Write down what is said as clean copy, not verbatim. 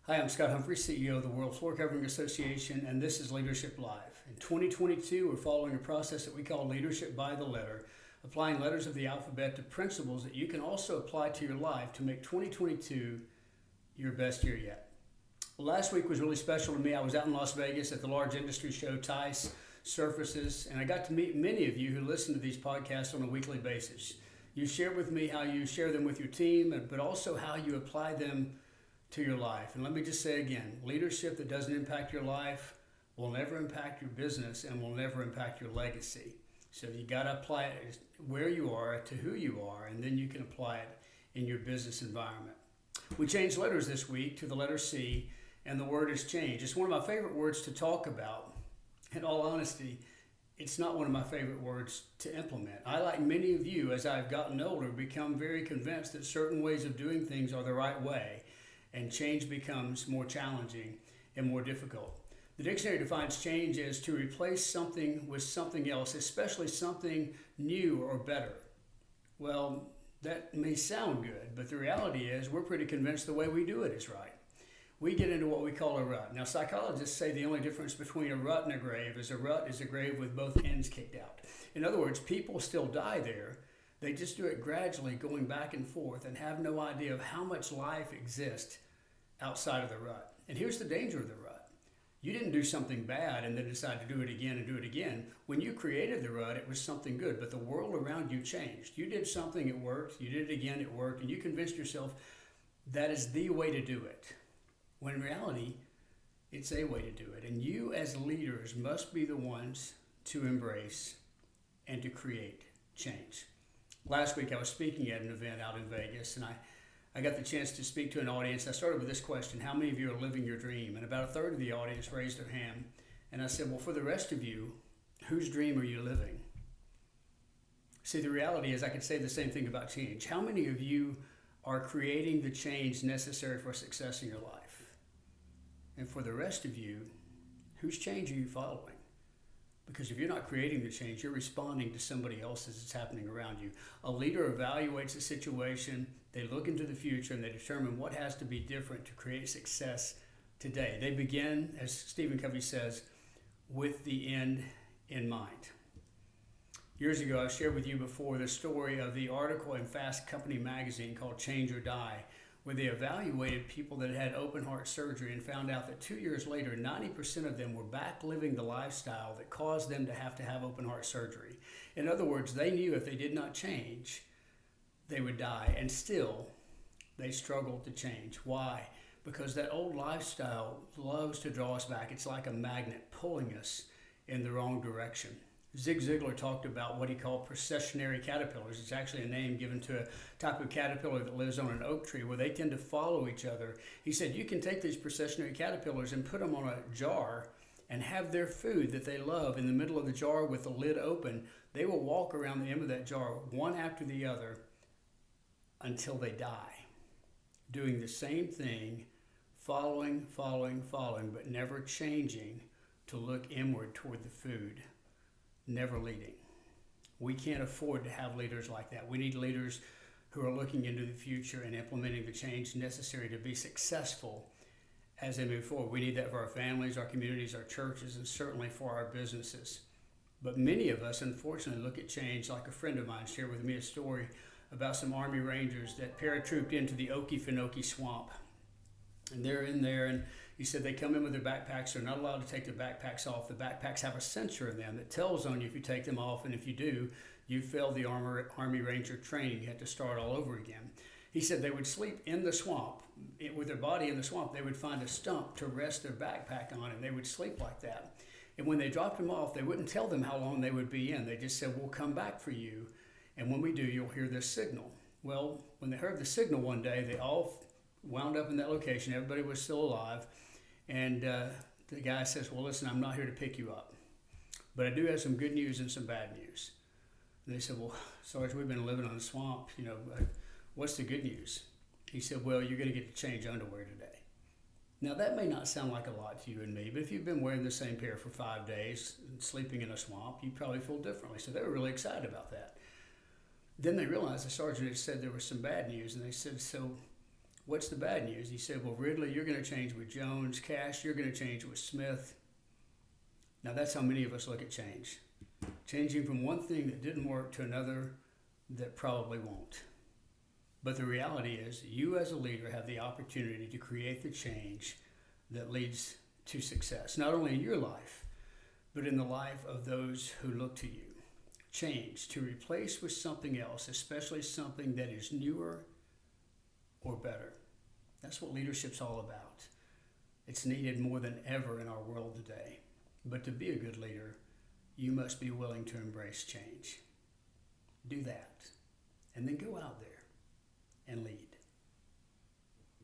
Hi, I'm Scott Humphrey, CEO of the World Floor Covering Association, and this is Leadership Live. In 2022, we're following a process that we call Leadership by the Letter, applying letters of the alphabet to principles that you can also apply to your life to make 2022 your best year yet. Last week was really special to me. I was out in Las Vegas at the large industry show, TICE Surfaces, and I got to meet many of you who listen to these podcasts on a weekly basis. You shared with me how you share them with your team, but also how you apply them to your life. And let me just say again, leadership that doesn't impact your life will never impact your business and will never impact your legacy. So you got to apply it where you are to who you are, and then you can apply it in your business environment. We changed letters this week to the letter C, and the word is change. It's one of my favorite words to talk about. In all honesty, it's not one of my favorite words to implement. I, like many of you, as I've gotten older, become very convinced that certain ways of doing things are the right way, and change becomes more challenging and more difficult. The dictionary defines change as to replace something with something else, especially something new or better. Well, that may sound good, but the reality is we're pretty convinced the way we do it is right. We get into what we call a rut. Now, psychologists say the only difference between a rut and a grave is a rut is a grave with both ends kicked out. In other words, people still die there. They just do it gradually, going back and forth, and have no idea of how much life exists outside of the rut. And here's the danger of the rut. You didn't do something bad and then decide to do it again and do it again. When you created the rut, it was something good, but the world around you changed. You did something, it worked. You did it again, it worked. And you convinced yourself that is the way to do it. When in reality, it's a way to do it. And you as leaders must be the ones to embrace and to create change. Last week, I was speaking at an event out in Vegas, and I got the chance to speak to an audience. I started with this question: how many of you are living your dream? And about a third of the audience raised their hand. And I said, well, for the rest of you, whose dream are you living? See, the reality is I could say the same thing about change. How many of you are creating the change necessary for success in your life? And for the rest of you, whose change are you following? Because if you're not creating the change, you're responding to somebody else's that's happening around you. A leader evaluates a situation, they look into the future, and they determine what has to be different to create success today. They begin, as Stephen Covey says, with the end in mind. Years ago, I shared with you before the story of the article in Fast Company magazine called Change or Die, where they evaluated people that had open heart surgery and found out that 2 years later, 90% of them were back living the lifestyle that caused them to have open heart surgery. In other words, they knew if they did not change, they would die. And still, they struggled to change. Why? Because that old lifestyle loves to draw us back. It's like a magnet pulling us in the wrong direction. Zig Ziglar talked about what he called processionary caterpillars. It's actually a name given to a type of caterpillar that lives on an oak tree where they tend to follow each other. He said you can take these processionary caterpillars and put them on a jar and have their food that they love in the middle of the jar with the lid open. They will walk around the end of that jar one after the other until they die, doing the same thing, following, but never changing to look inward toward the food. Never leading. We can't afford to have leaders like that. We need leaders who are looking into the future and implementing the change necessary to be successful as they move forward. We need that for our families, our communities, our churches, and certainly for our businesses. But many of us, unfortunately, look at change like a friend of mine shared with me a story about some Army Rangers that paratrooped into the Okefenokee swamp. And they're in there, and he said they come in with their backpacks. They're not allowed to take their backpacks off. The backpacks have a sensor in them that tells on you if you take them off, and if you do, you failed the Army Ranger training. You had to start all over again. He said they would sleep in the swamp. With their body in the swamp, they would find a stump to rest their backpack on, and they would sleep like that. And when they dropped them off, they wouldn't tell them how long they would be in. They just said, we'll come back for you, and when we do, you'll hear this signal. Well, when they heard the signal one day, they all wound up in that location. Everybody was still alive. And the guy says, well, listen, I'm not here to pick you up, but I do have some good news and some bad news. And they said, well, Sarge, we've been living on the swamp. What's the good news? He said, well, you're going to get to change underwear today. Now, that may not sound like a lot to you and me, but if you've been wearing the same pair for 5 days and sleeping in a swamp, you probably feel differently. So they were really excited about that. Then they realized the sergeant had said there was some bad news, and they said, so What's the bad news? He said, well, Ridley, you're going to change with Jones. Cash, you're going to change with Smith. Now, that's how many of us look at change. Changing from one thing that didn't work to another that probably won't. But the reality is, you as a leader have the opportunity to create the change that leads to success, not only in your life, but in the life of those who look to you. Change to replace with something else, especially something that is newer or better. That's what leadership's all about. It's needed more than ever in our world today. But to be a good leader, you must be willing to embrace change. Do that, and then go out there and lead.